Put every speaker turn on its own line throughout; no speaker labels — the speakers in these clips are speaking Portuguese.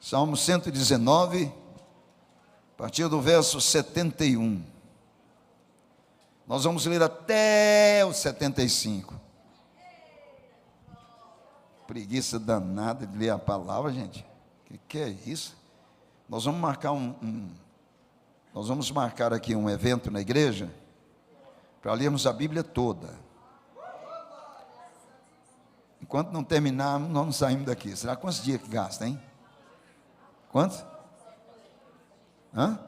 Salmo 119, a partir do verso 71. Nós vamos ler até o 75. Preguiça danada de ler a palavra, gente. O que é isso? Nós vamos marcar nós vamos marcar aqui um evento na igreja para lermos a Bíblia toda. Enquanto não terminarmos, nós não saímos daqui. Será quantos dias que gasta, hein? Quantos? Hã?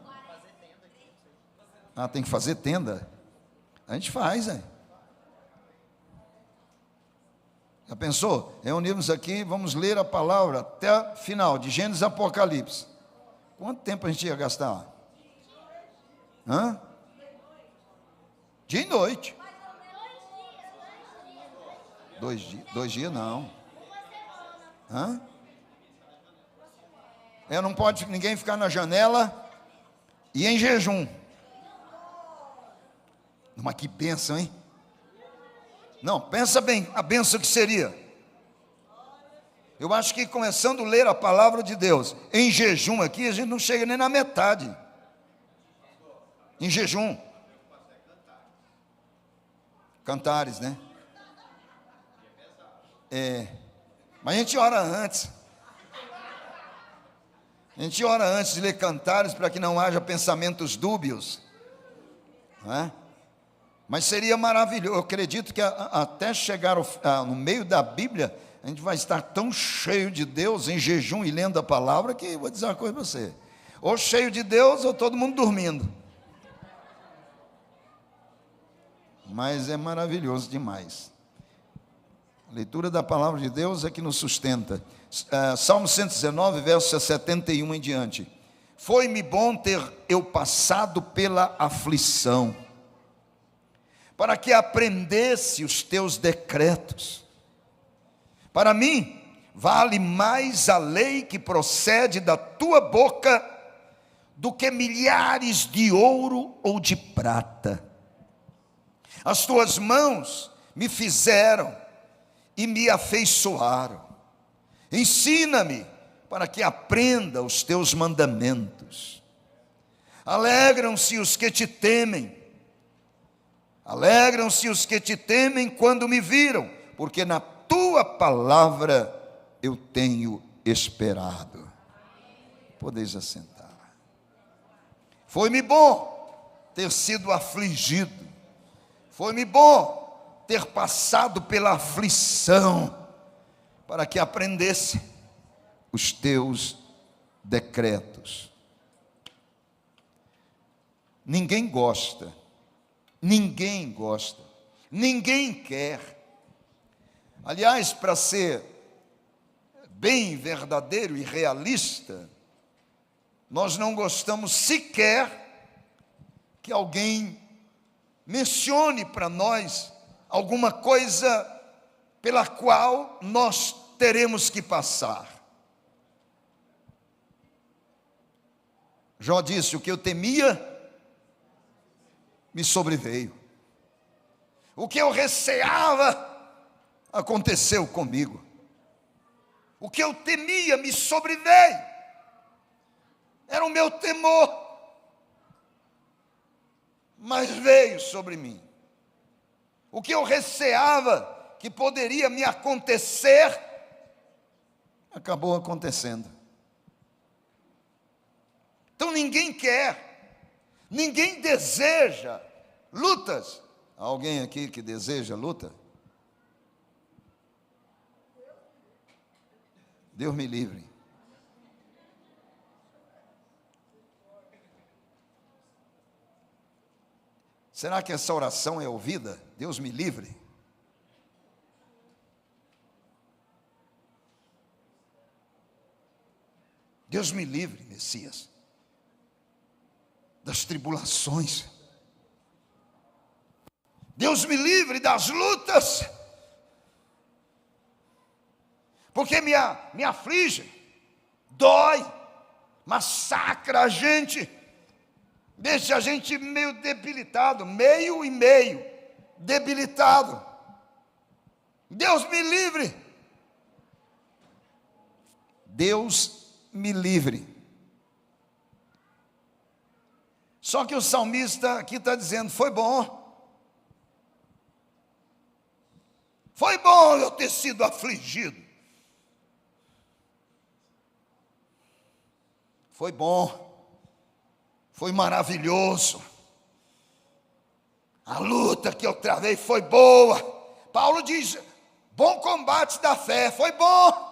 Ah, tem que fazer tenda? A gente faz, hein? Já pensou? Reunimos aqui, vamos ler a palavra até o final, de Gênesis a Apocalipse. Quanto tempo a gente ia gastar? Hã? Dia e noite. 2 dias não. Hã? Não pode ninguém ficar na janela e em jejum. Mas que bênção, hein? Não, pensa bem, a bênção que seria. Eu acho que começando a ler a palavra de Deus em jejum aqui, a gente não chega nem na metade. Em jejum. Cantares, né? Mas a gente ora antes. A gente ora antes de ler Cantares para que não haja pensamentos dúbios. Não é? Mas seria maravilhoso. Eu acredito que até chegar no meio da Bíblia, a gente vai estar tão cheio de Deus em jejum e lendo a palavra que vou dizer uma coisa para você. Ou cheio de Deus ou todo mundo dormindo. Mas é maravilhoso demais. A leitura da palavra de Deus é que nos sustenta. Salmo 119, versos 71 em diante. Foi-me bom ter eu passado pela aflição, para que aprendesse os teus decretos. Para mim, vale mais a lei que procede da tua boca do que milhares de ouro ou de prata. As tuas mãos me fizeram e me afeiçoaram. Ensina-me para que aprenda os teus mandamentos. Alegram-se os que te temem. Alegram-se os que te temem quando me viram, porque na tua palavra eu tenho esperado. Podeis assentar. Foi-me bom ter sido afligido. Foi-me bom ter passado pela aflição, para que aprendesse os teus decretos. Ninguém gosta, ninguém quer. Aliás, para ser bem verdadeiro e realista, nós não gostamos sequer que alguém mencione para nós alguma coisa pela qual nós teremos que passar. Jó disse: o que eu temia me sobreveio. O que eu receava aconteceu comigo. O que eu temia me sobreveio. Era o meu temor, mas veio sobre mim. O que eu receava que poderia me acontecer, acabou acontecendo. Então ninguém quer, ninguém deseja lutas. Há alguém aqui que deseja luta? Deus me livre. Será que essa oração é ouvida? Deus me livre. Deus me livre, Messias, das tribulações. Deus me livre das lutas, porque me aflige, dói, massacra a gente, deixa a gente meio debilitado, meio e meio debilitado. Deus me livre. Deus me livre. Só que o salmista aqui está dizendo, foi bom. Foi bom eu ter sido afligido. Foi bom. Foi maravilhoso. A luta que eu travei foi boa. Paulo diz, bom combate da fé, foi bom.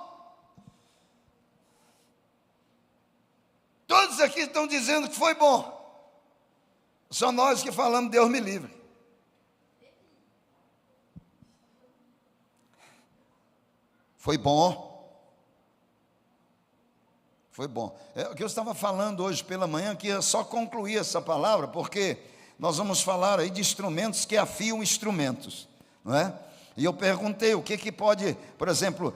Todos aqui estão dizendo que foi bom. Só nós que falamos, Deus me livre. Foi bom. Foi bom. É o que eu estava falando hoje pela manhã, que é só concluir essa palavra, porque nós vamos falar aí de instrumentos que afiam instrumentos, não é? E eu perguntei o que pode, por exemplo,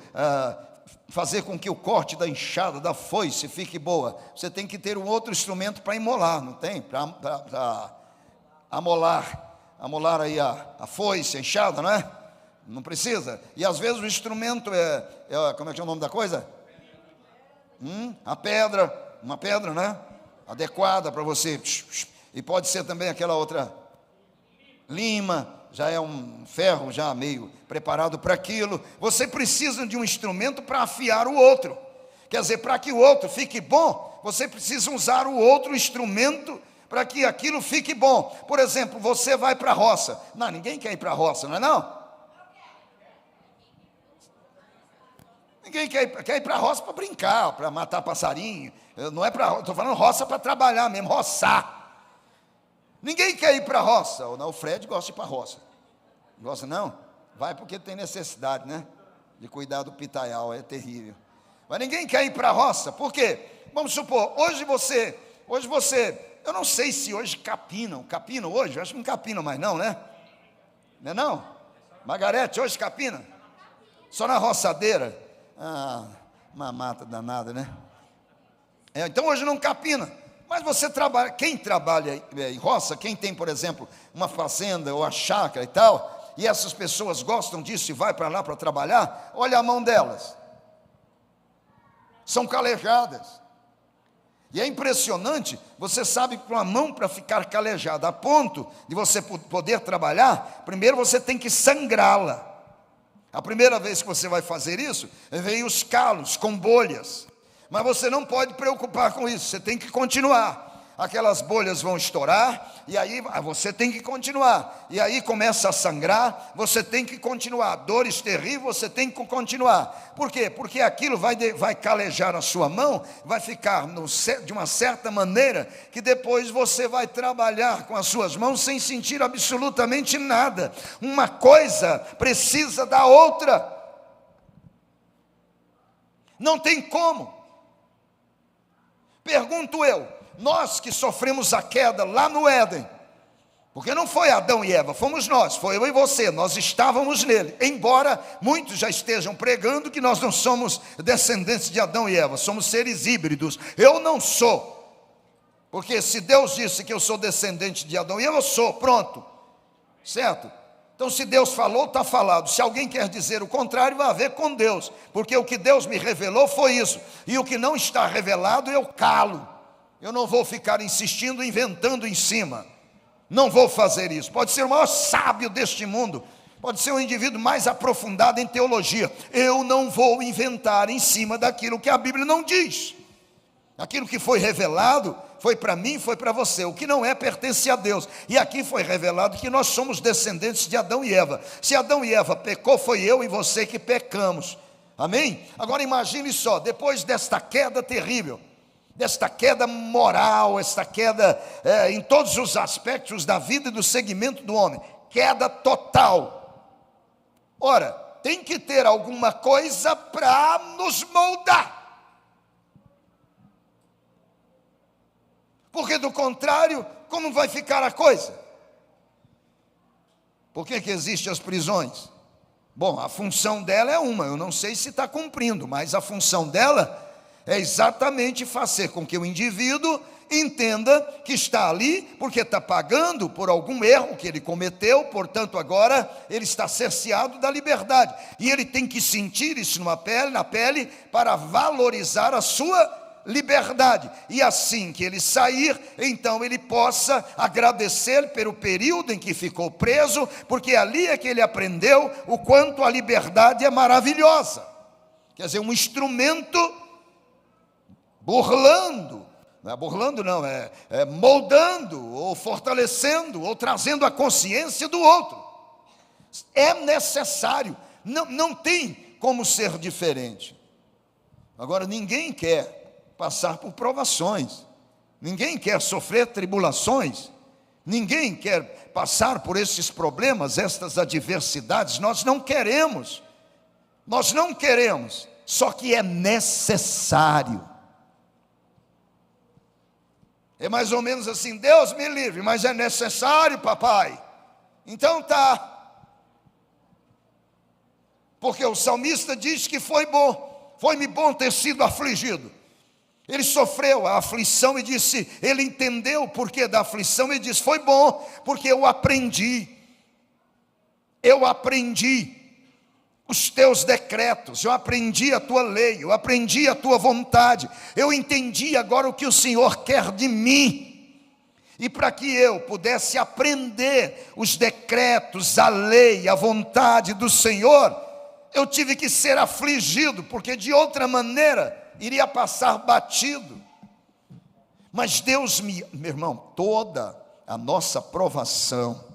fazer com que o corte da enxada, da foice fique boa. Você tem que ter um outro instrumento para imolar, não tem? Para amolar aí a foice, a enxada, não é? Não precisa. E às vezes o instrumento como é que é o nome da coisa? A pedra, uma pedra, né? Adequada para você. E pode ser também aquela outra lima, já é um ferro já meio preparado para aquilo. Você precisa de um instrumento para afiar o outro. Quer dizer, para que o outro fique bom, você precisa usar o outro instrumento para que aquilo fique bom. Por exemplo, você vai para a roça. Não, ninguém quer ir para a roça, não é não? Ninguém quer ir para a roça para brincar, para matar passarinho. Não é para, estou falando roça para trabalhar mesmo, roçar. Ninguém quer ir para a roça. Ou não, o Fred gosta de ir para a roça. Gosta não? Vai porque tem necessidade, né? De cuidar do pitaial, é terrível. Mas ninguém quer ir para a roça. Por quê? Vamos supor, hoje você, eu não sei se hoje capinam hoje? Eu acho que não capinam mais não, né? Não é não? Margarete, hoje capina? Só na roçadeira? Uma mata danada, né? Então hoje não capina. Mas você trabalha, quem trabalha em roça, quem tem, por exemplo, uma fazenda ou a chácara e tal, e essas pessoas gostam disso e vai para lá para trabalhar, olha a mão delas. São calejadas. E é impressionante, você sabe que com a mão para ficar calejada, a ponto de você poder trabalhar, primeiro você tem que sangrá-la. A primeira vez que você vai fazer isso, vem os calos com bolhas. Mas você não pode preocupar com isso, você tem que continuar. Aquelas bolhas vão estourar, e aí você tem que continuar. E aí começa a sangrar, você tem que continuar. Dores terríveis, você tem que continuar. Por quê? Porque aquilo vai calejar a sua mão, vai ficar de uma certa maneira, que depois você vai trabalhar com as suas mãos sem sentir absolutamente nada. Uma coisa precisa da outra. Não tem como. Pergunto eu, nós que sofremos a queda lá no Éden, porque não foi Adão e Eva, fomos nós, foi eu e você, nós estávamos nele, embora muitos já estejam pregando que nós não somos descendentes de Adão e Eva, somos seres híbridos. Eu não sou, porque se Deus disse que eu sou descendente de Adão e Eva, eu sou, pronto, certo? Então se Deus falou, está falado. Se alguém quer dizer o contrário, vai ver com Deus, porque o que Deus me revelou foi isso, e o que não está revelado eu calo. Eu não vou ficar insistindo, inventando em cima. Não vou fazer isso. Pode ser o maior sábio deste mundo, pode ser o indivíduo mais aprofundado em teologia. Eu não vou inventar em cima daquilo que a Bíblia não diz. Aquilo que foi revelado foi para mim, foi para você. O que não é, pertence a Deus. E aqui foi revelado que nós somos descendentes de Adão e Eva. Se Adão e Eva pecou, foi eu e você que pecamos. Amém? Agora imagine só, depois desta queda terrível, desta queda moral, esta queda em todos os aspectos da vida e do segmento do homem, queda total. Ora, tem que ter alguma coisa para nos moldar. Porque do contrário, como vai ficar a coisa? Por que existem as prisões? Bom, a função dela é uma, eu não sei se está cumprindo, mas a função dela é exatamente fazer com que o indivíduo entenda que está ali, porque está pagando por algum erro que ele cometeu, portanto agora ele está cerceado da liberdade. E ele tem que sentir isso na pele, para valorizar a sua liberdade. E assim que ele sair, então ele possa agradecer pelo período em que ficou preso, porque ali é que ele aprendeu o quanto a liberdade é maravilhosa. Quer dizer, um instrumento burlando, não é burlando não, é moldando, ou fortalecendo, ou trazendo a consciência do outro. É necessário, não tem como ser diferente. Agora, ninguém quer passar por provações, ninguém quer sofrer tribulações, ninguém quer passar por esses problemas, estas adversidades. Nós não queremos, só que é necessário. É mais ou menos assim: Deus me livre, mas é necessário, papai. Então tá. Porque o salmista diz que foi-me bom ter sido afligido. Ele sofreu a aflição e disse, ele entendeu o porquê da aflição e disse, foi bom, porque eu aprendi os teus decretos, eu aprendi a tua lei, eu aprendi a tua vontade, eu entendi agora o que o Senhor quer de mim. E para que eu pudesse aprender os decretos, a lei, a vontade do Senhor, eu tive que ser afligido, porque de outra maneira iria passar batido. Mas Deus meu irmão, toda a nossa provação,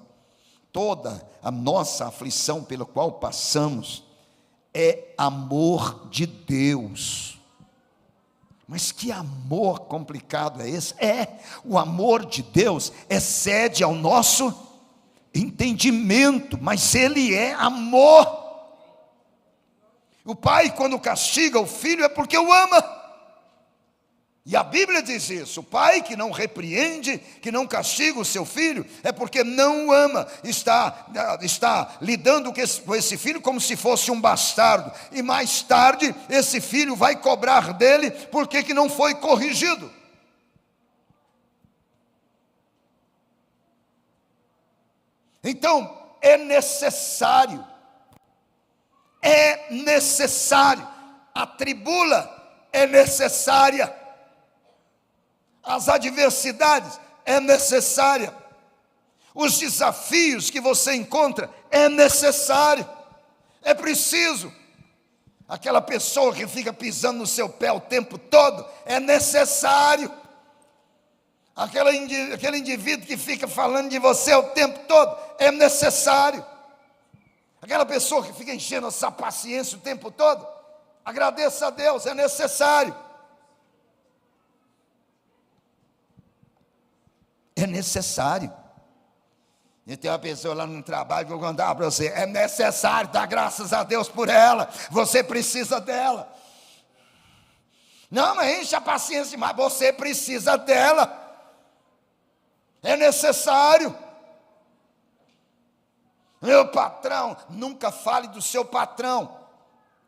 toda a nossa aflição pela qual passamos, é amor de Deus. Mas que amor complicado é esse? O amor de Deus excede ao nosso entendimento, mas Ele é amor. O pai, quando castiga o filho, é porque o ama. E a Bíblia diz isso: o pai que não repreende, que não castiga o seu filho, é porque não o ama, está lidando com esse filho como se fosse um bastardo, e mais tarde esse filho vai cobrar dele, porque que não foi corrigido. Então, é necessário, a tribula é necessária, as adversidades é necessária, os desafios que você encontra é necessário, é preciso. Aquela pessoa que fica pisando no seu pé o tempo todo, é necessário. Aquele indivíduo que fica falando de você o tempo todo, é necessário. Aquela pessoa que fica enchendo essa paciência o tempo todo, agradeça a Deus, é necessário. É necessário. E tem uma pessoa lá no trabalho que eu vou contar para você, é necessário dar graças a Deus por ela, você precisa dela. Não, mas enche a paciência demais, você precisa dela. É necessário. Meu patrão, nunca fale do seu patrão,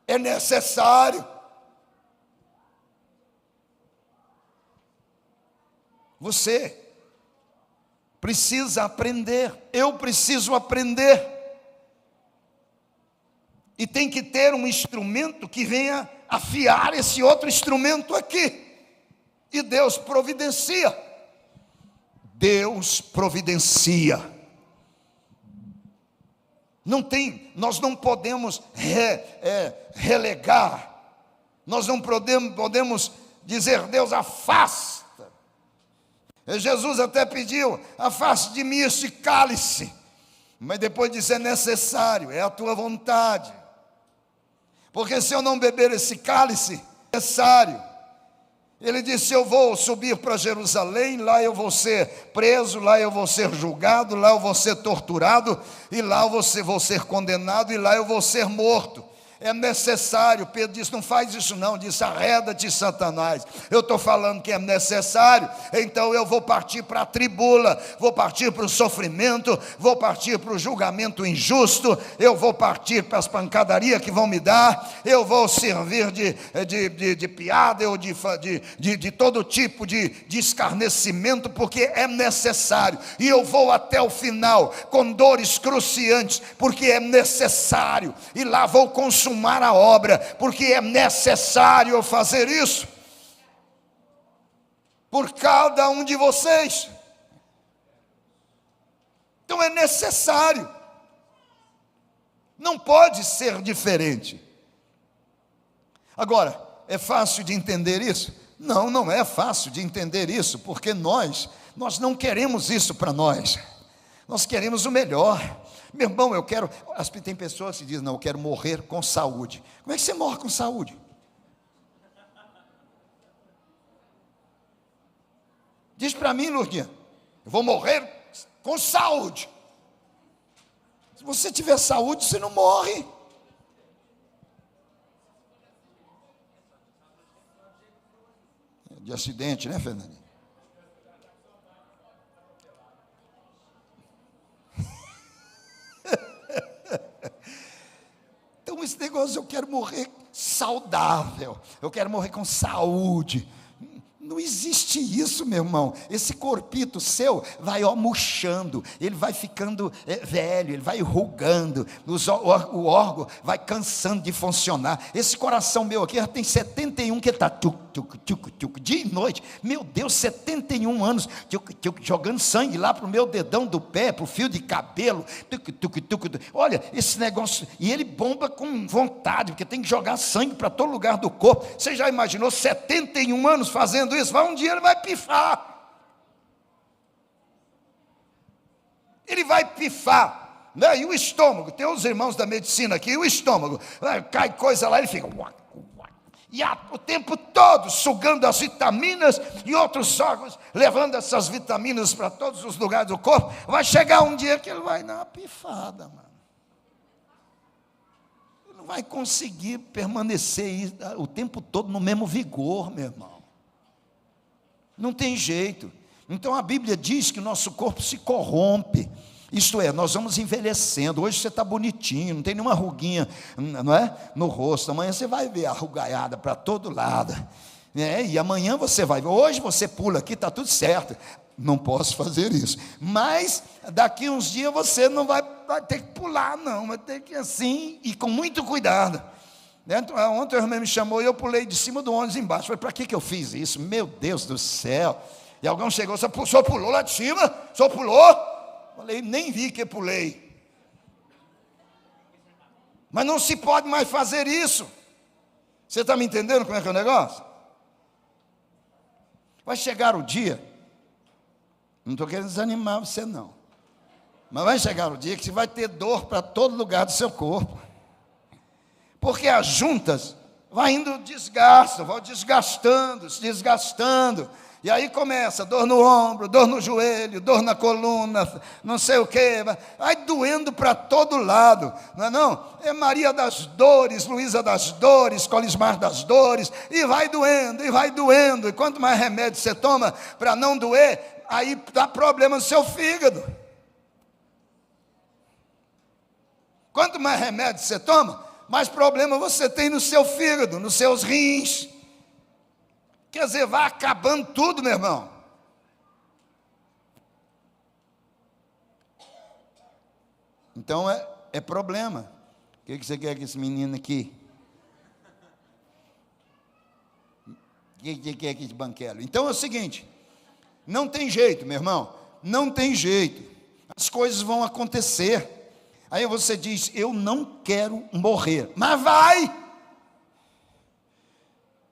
é necessário. Você precisa aprender, eu preciso aprender, e tem que ter um instrumento que venha afiar esse outro instrumento aqui, e Deus providencia. Deus providencia. Nós não podemos relegar, nós não podemos dizer, Deus, afasta. Jesus até pediu, afaste de mim este cálice, mas depois disse, é necessário, é a tua vontade, porque se eu não beber esse cálice, é necessário. Ele disse, eu vou subir para Jerusalém, lá eu vou ser preso, lá eu vou ser julgado, lá eu vou ser torturado, e lá eu vou ser condenado, e lá eu vou ser morto. É necessário. Pedro disse, não faz isso não, disse, arreda-te, Satanás. Eu estou falando que é necessário, então eu vou partir para a tribula, vou partir para o sofrimento, vou partir para o julgamento injusto, eu vou partir para as pancadarias que vão me dar, eu vou servir de piada, ou de todo tipo de escarnecimento, porque é necessário, e eu vou até o final, com dores cruciantes, porque é necessário, e lá vou consumar a obra, porque é necessário eu fazer isso. por cada um de vocês. Então é necessário. Não pode ser diferente. Agora, é fácil de entender isso? Não, não é fácil de entender isso, porque nós não queremos isso para nós. Nós queremos o melhor. Meu irmão, tem pessoas que dizem, não, eu quero morrer com saúde. Como é que você morre com saúde? Diz para mim, Lourdinha, eu vou morrer com saúde. Se você tiver saúde, você não morre. De acidente, né, Fernandinho? Então, esse negócio, eu quero morrer saudável, eu quero morrer com saúde. Não existe isso, meu irmão. Esse corpito seu vai murchando, ele vai ficando velho, ele vai rugando, o órgão vai cansando de funcionar. Esse coração meu aqui já tem 71 que está dia e noite. Meu Deus, 71 anos jogando sangue lá para o meu dedão do pé, para o fio de cabelo. Olha, esse negócio, e ele bomba com vontade, porque tem que jogar sangue para todo lugar do corpo. Você já imaginou 71 anos fazendo isso? Um dia ele vai pifar. Ele vai pifar, né? E o estômago, tem os irmãos da medicina aqui, e o estômago, cai coisa lá, ele fica e o tempo todo sugando as vitaminas e outros órgãos, levando essas vitaminas para todos os lugares do corpo. Vai chegar um dia que ele vai dar uma pifada, mano. Ele não vai conseguir permanecer o tempo todo no mesmo vigor, meu irmão. Não tem jeito. Então a Bíblia diz que o nosso corpo se corrompe. Isto é, nós vamos envelhecendo. Hoje você está bonitinho, não tem nenhuma ruguinha, não é? No rosto. Amanhã você vai ver a rugaiada para todo lado, e amanhã você vai ver. Hoje você pula aqui, está tudo certo. Não posso fazer isso. Mas daqui uns dias você não vai ter que pular, não. Vai ter que ir assim e com muito cuidado. Ontem o irmão me chamou e eu pulei de cima do ônibus embaixo. Falei, para que eu fiz isso? Meu Deus do céu. E alguém chegou, o senhor pulou lá de cima? O senhor pulou? Falei, nem vi que pulei. Mas não se pode mais fazer isso. Você está me entendendo como é que é o negócio? Vai chegar o dia, não estou querendo desanimar você não, mas vai chegar o dia que você vai ter dor para todo lugar do seu corpo. Porque as juntas vai indo desgastam, vão desgastando, se desgastando. E aí começa dor no ombro, dor no joelho, dor na coluna, não sei o quê. Vai doendo para todo lado, não é não? É Maria das Dores, Luísa das Dores, Colismar das Dores. E vai doendo, e vai doendo. E quanto mais remédio você toma para não doer, aí dá problema no seu fígado. Quanto mais remédio você toma, mais problema você tem no seu fígado, nos seus rins. Quer dizer, vai acabando tudo, meu irmão. Então é problema. O que você quer com esse menino aqui? O que quer com esse banquelo? Então é o seguinte, não tem jeito, meu irmão, não tem jeito. As coisas vão acontecer. Aí você diz, eu não quero morrer. Mas vai.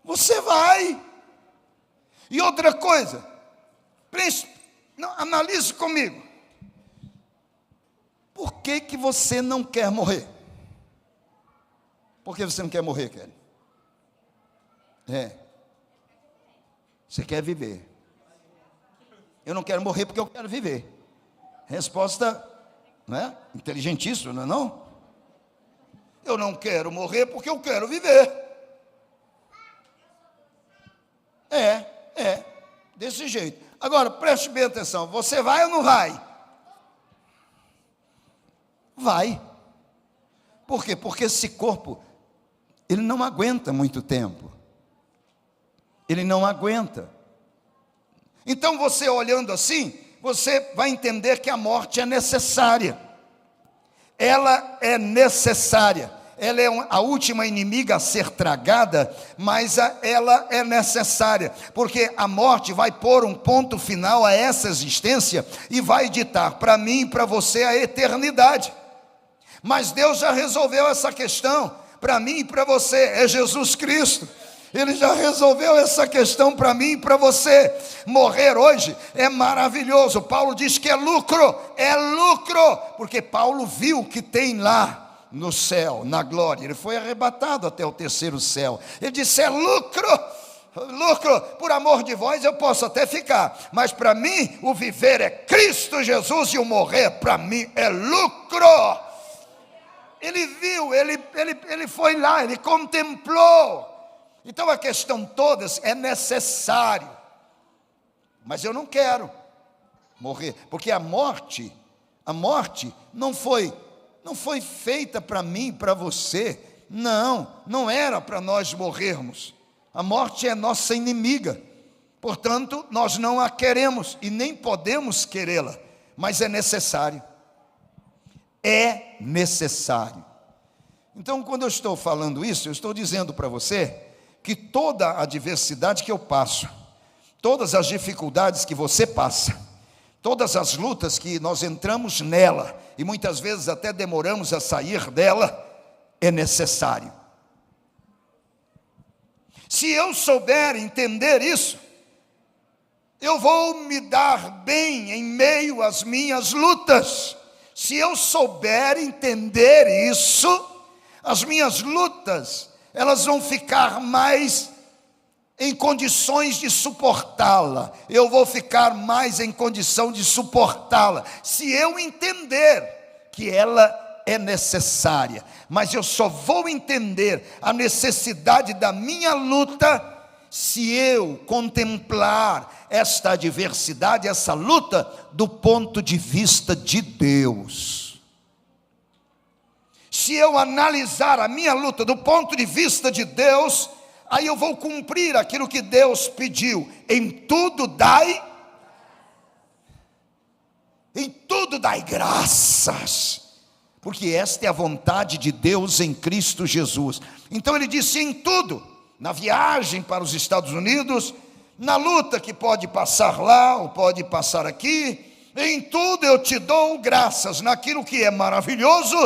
Você vai. E outra coisa, analise comigo. Por que você não quer morrer? Por que você não quer morrer, Kelly? Você quer viver. Eu não quero morrer porque eu quero viver. Resposta, não é? Inteligentíssima, não é não? Eu não quero morrer porque eu quero viver. Desse jeito. Agora, preste bem atenção, você vai ou não vai? Vai. Por quê? Porque esse corpo, ele não aguenta muito tempo. Ele não aguenta. Então, você olhando assim, você vai entender que a morte é necessária. Ela é necessária. ela é a última inimiga a ser tragada, mas ela é necessária, porque a morte vai pôr um ponto final a essa existência e vai ditar para mim e para você a eternidade. Mas Deus já resolveu essa questão, para mim e para você, é Jesus Cristo. Ele já resolveu essa questão para mim e para você. Morrer hoje é maravilhoso. Paulo diz que é lucro, porque Paulo viu o que tem lá no céu, na glória. Ele foi arrebatado até o terceiro céu. Ele disse: é lucro, por amor de vós eu posso até ficar, mas para mim o viver é Cristo Jesus e o morrer para mim é lucro. Ele viu, ele foi lá, ele contemplou. Então a questão toda é necessário, mas eu não quero morrer, porque a morte não foi feita para mim, para você, não era para nós morrermos. A morte é nossa inimiga, portanto nós não a queremos e nem podemos querê-la, mas é necessário. É necessário. Então, quando eu estou falando isso, eu estou dizendo para você que toda a adversidade que eu passo, todas as dificuldades que você passa, todas as lutas que nós entramos nela, e muitas vezes até demoramos a sair dela, é necessário. Se eu souber entender isso, eu vou me dar bem em meio às minhas lutas. Se eu souber entender isso, as minhas lutas, elas vão ficar mais em condições de suportá-la. Eu vou ficar mais em condição de suportá-la, se eu entender que ela é necessária. Mas eu só vou entender a necessidade da minha luta se eu contemplar esta adversidade, essa luta, do ponto de vista de Deus. Se eu analisar a minha luta do ponto de vista de Deus, aí eu vou cumprir aquilo que Deus pediu. Em tudo dai graças, porque esta é a vontade de Deus em Cristo Jesus. Então ele disse: em tudo, na viagem para os Estados Unidos, na luta que pode passar lá ou pode passar aqui, em tudo eu te dou graças, naquilo que é maravilhoso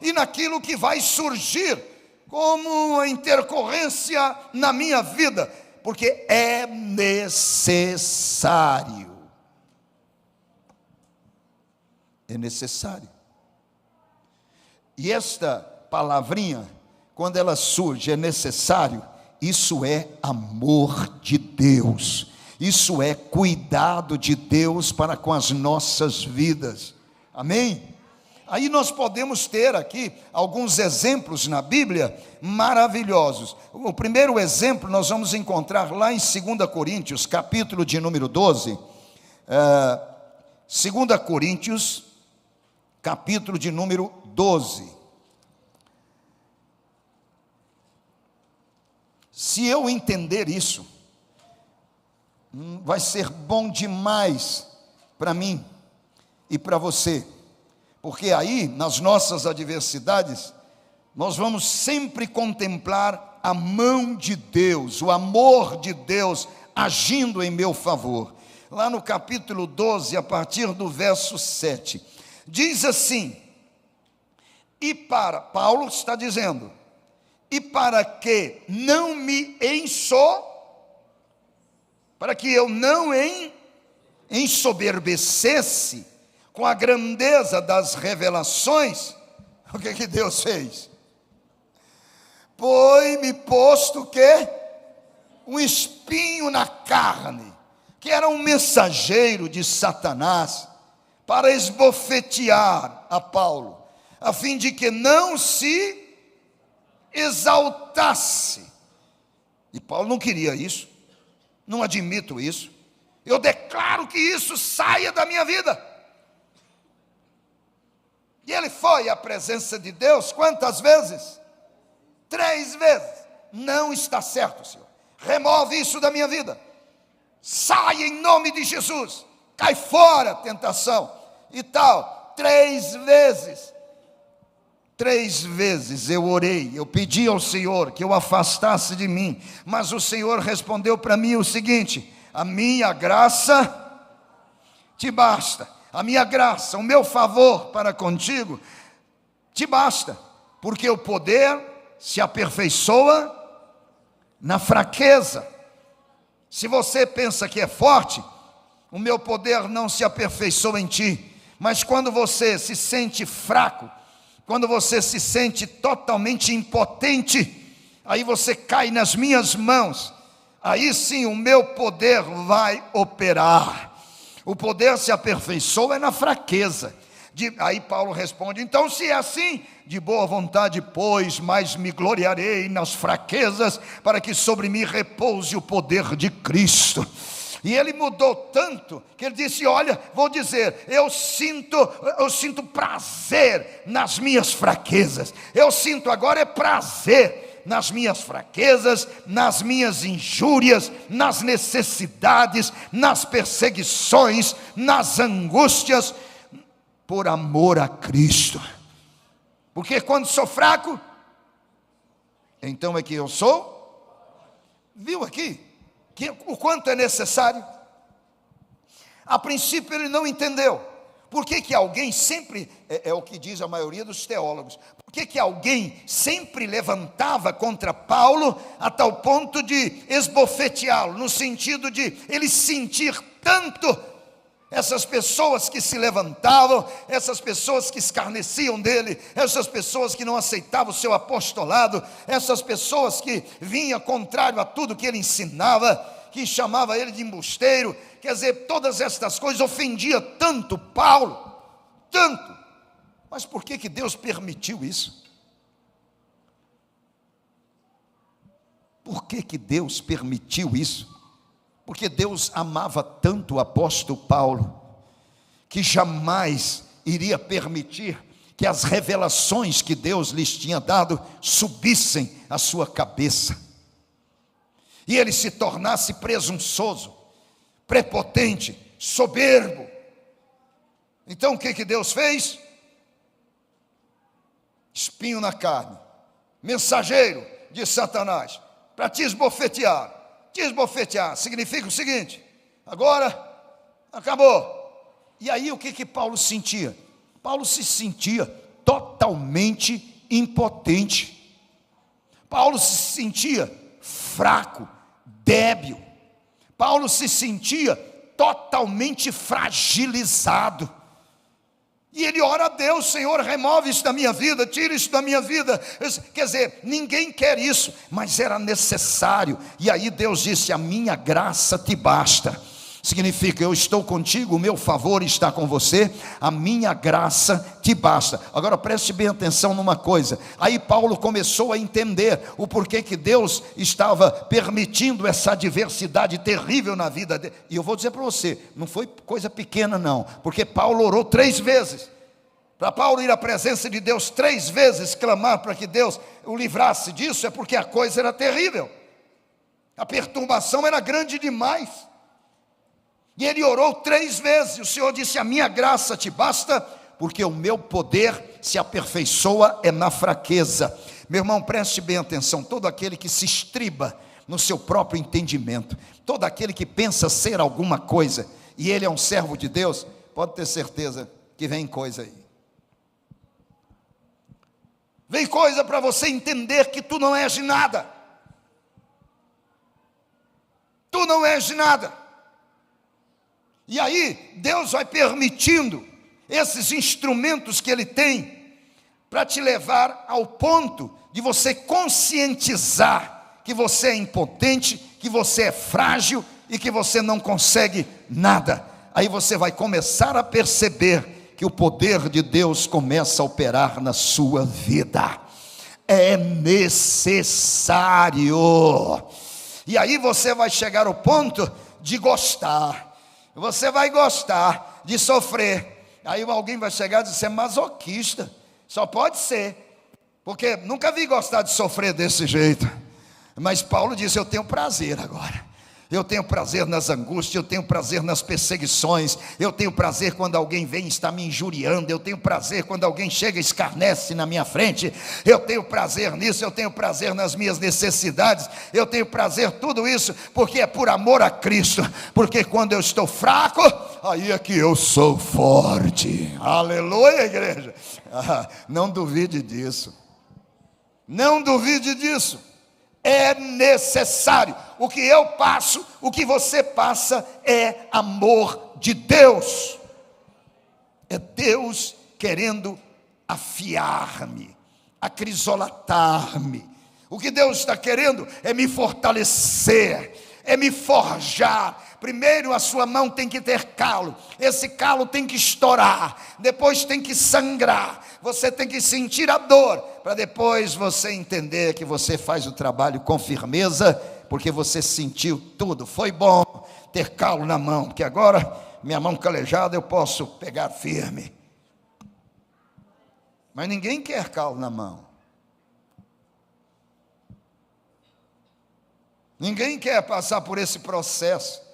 e naquilo que vai surgir como uma intercorrência na minha vida, porque é necessário. É necessário. E esta palavrinha, quando ela surge, é necessário, isso é amor de Deus, isso é cuidado de Deus para com as nossas vidas. Amém? Aí nós podemos ter aqui alguns exemplos na Bíblia maravilhosos. O primeiro exemplo nós vamos encontrar lá em 2 Coríntios, capítulo de número 12. 2 Coríntios, capítulo de número 12. Se eu entender isso, vai ser bom demais para mim e para você. Porque aí, nas nossas adversidades, nós vamos sempre contemplar a mão de Deus, o amor de Deus agindo em meu favor. Lá no capítulo 12, a partir do verso 7, diz assim: Paulo está dizendo, e para que não me para que eu não ensoberbecesse com a grandeza das revelações, o que Deus fez? Foi-me posto o quê? Um espinho na carne, que era um mensageiro de Satanás, para esbofetear a Paulo, a fim de que não se exaltasse. E Paulo não queria isso, não admito isso, eu declaro que isso saia da minha vida. E ele foi à presença de Deus quantas vezes? 3 vezes. Não está certo, Senhor. Remove isso da minha vida. Sai em nome de Jesus. Cai fora, tentação. E tal. 3 vezes. 3 vezes eu orei, eu pedi ao Senhor que o afastasse de mim, mas o Senhor respondeu para mim o seguinte: a minha graça te basta, a minha graça, o meu favor para contigo te basta, porque o poder se aperfeiçoa na fraqueza. Se você pensa que é forte, o meu poder não se aperfeiçoa em ti, mas quando você se sente fraco, quando você se sente totalmente impotente, aí você cai nas minhas mãos, aí sim o meu poder vai operar. O poder se aperfeiçoa na fraqueza. Aí Paulo responde: então se é assim, de boa vontade, pois, mas me gloriarei nas fraquezas, para que sobre mim repouse o poder de Cristo. E ele mudou tanto, que ele disse: olha, vou dizer, eu sinto prazer nas minhas fraquezas, eu sinto agora prazer nas minhas fraquezas, nas minhas injúrias, nas necessidades, nas perseguições, nas angústias, por amor a Cristo. Porque quando sou fraco, então é que eu sou. Viu aqui o quanto é necessário? A princípio ele não entendeu. Por que alguém sempre, é o que diz a maioria dos teólogos, por que alguém sempre levantava contra Paulo a tal ponto de esbofeteá-lo, no sentido de ele sentir tanto essas pessoas que se levantavam, essas pessoas que escarneciam dele, essas pessoas que não aceitavam o seu apostolado, essas pessoas que vinham contrário a tudo que ele ensinava, que chamava ele de embusteiro. Quer dizer, todas estas coisas ofendiam tanto Paulo, tanto. Mas por que Deus permitiu isso? Por que Deus permitiu isso? Porque Deus amava tanto o apóstolo Paulo, que jamais iria permitir que as revelações que Deus lhes tinha dado subissem à sua cabeça, e ele se tornasse presunçoso, prepotente, soberbo. Então o que Deus fez? Espinho na carne, mensageiro de Satanás, para te esbofetear. Te esbofetear significa o seguinte: agora acabou. E aí o que Paulo sentia? Paulo se sentia totalmente impotente. Paulo se sentia fraco, débil. Paulo se sentia totalmente fragilizado. E ele ora a Deus: Senhor, remove isso da minha vida, tira isso da minha vida. Quer dizer, ninguém quer isso, mas era necessário. E aí Deus disse: a minha graça te basta. Significa, eu estou contigo, o meu favor está com você, a minha graça te basta. Agora preste bem atenção numa coisa. Aí Paulo começou a entender o porquê que Deus estava permitindo essa adversidade terrível na vida dele. E eu vou dizer para você, não foi coisa pequena não, porque Paulo orou 3 vezes. Para Paulo ir à presença de Deus 3 vezes, clamar para que Deus o livrasse disso, é porque a coisa era terrível. A perturbação era grande demais. E ele orou 3 vezes, e o Senhor disse: a minha graça te basta, porque o meu poder se aperfeiçoa na fraqueza. Meu irmão, preste bem atenção: todo aquele que se estriba no seu próprio entendimento, todo aquele que pensa ser alguma coisa, e ele é um servo de Deus, pode ter certeza que vem coisa aí. Vem coisa para você entender que tu não és de nada. Tu não és de nada. E aí, Deus vai permitindo esses instrumentos que Ele tem, para te levar ao ponto de você conscientizar que você é impotente, que você é frágil e que você não consegue nada. Aí você vai começar a perceber que o poder de Deus começa a operar na sua vida. É necessário. E aí você vai chegar ao ponto de gostar. Você vai gostar de sofrer. Aí alguém vai chegar e dizer: você é masoquista. Só pode ser, porque nunca vi gostar de sofrer desse jeito. Mas Paulo disse: eu tenho prazer agora. Eu tenho prazer nas angústias, eu tenho prazer nas perseguições, eu tenho prazer quando alguém vem e está me injuriando, eu tenho prazer quando alguém chega e escarnece na minha frente, eu tenho prazer nisso, eu tenho prazer nas minhas necessidades, eu tenho prazer tudo isso, porque é por amor a Cristo, porque quando eu estou fraco, aí é que eu sou forte. Aleluia, igreja. Não duvide disso, não duvide disso. É necessário. O que eu passo, o que você passa é amor de Deus. É Deus querendo afiar-me, acrisolatar-me. O que Deus está querendo é me fortalecer, é me forjar. Primeiro a sua mão tem que ter calo, esse calo tem que estourar, depois tem que sangrar, você tem que sentir a dor, para depois você entender que você faz o trabalho com firmeza, porque você sentiu tudo. Foi bom ter calo na mão, porque agora minha mão calejada eu posso pegar firme. Mas ninguém quer calo na mão. Ninguém quer passar por esse processo.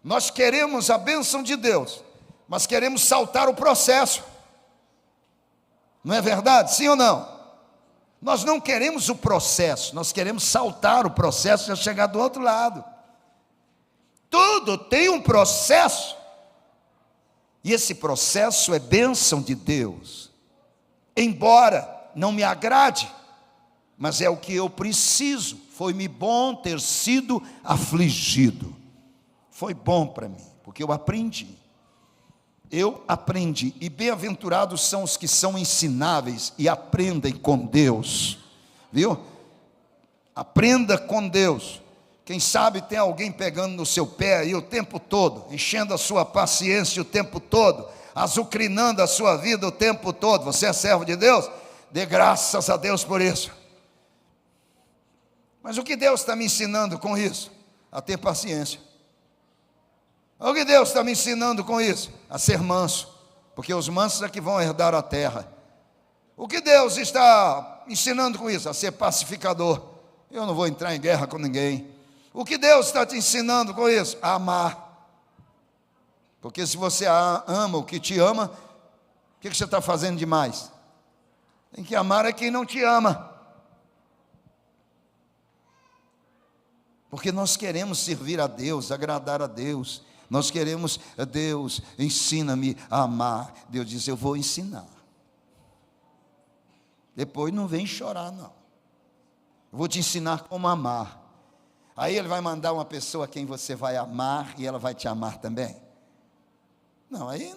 Nós queremos a bênção de Deus, mas queremos saltar o processo. Não é verdade? Sim ou não? Nós não queremos o processo, nós queremos saltar o processo e já chegar do outro lado. Tudo tem um processo, e esse processo é bênção de Deus. Embora não me agrade, mas é o que eu preciso. Foi-me bom ter sido afligido. Foi bom para mim, porque eu aprendi. Eu aprendi, e bem-aventurados são os que são ensináveis e aprendem com Deus, viu? Aprenda com Deus. Quem sabe tem alguém pegando no seu pé aí o tempo todo, enchendo a sua paciência o tempo todo, azucrinando a sua vida o tempo todo. Você é servo de Deus? Dê graças a Deus por isso. Mas o que Deus está me ensinando com isso? A ter paciência. O que Deus está me ensinando com isso? A ser manso, porque os mansos é que vão herdar a terra. O que Deus está ensinando com isso? A ser pacificador. Eu não vou entrar em guerra com ninguém. O que Deus está te ensinando com isso? A amar. Porque se você ama o que te ama, o que você está fazendo demais? Tem que amar é quem não te ama. Porque nós queremos servir a Deus, agradar a Deus. Nós queremos, Deus, ensina-me a amar. Deus diz, eu vou ensinar. Depois não vem chorar, não. Eu vou te ensinar como amar. Aí Ele vai mandar uma pessoa a quem você vai amar e ela vai te amar também. Não, aí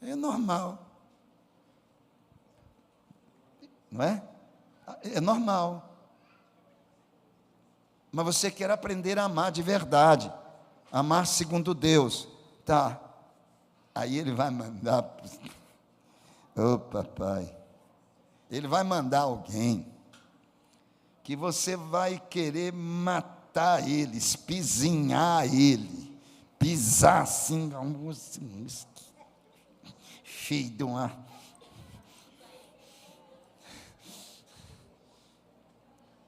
é normal. Não é? É normal. Mas você quer aprender a amar de verdade. Amar segundo Deus, tá? Aí Ele vai mandar, papai, Ele vai mandar alguém que você vai querer matar ele, espizinhar ele, pisar assim, cheio de uma...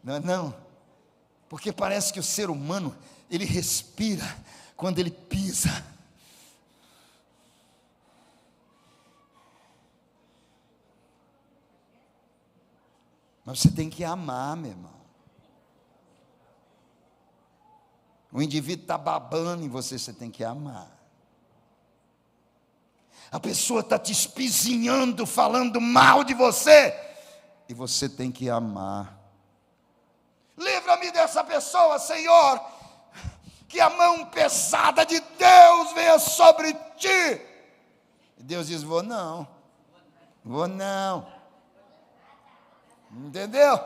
Não é não? Porque parece que o ser humano, ele respira quando ele pisa. Mas você tem que amar, meu irmão. O indivíduo está babando em você, você tem que amar. A pessoa está te espizinhando, falando mal de você, e você tem que amar. Livra-me dessa pessoa, Senhor, que a mão pesada de Deus venha sobre ti. E Deus diz, vou não. Entendeu?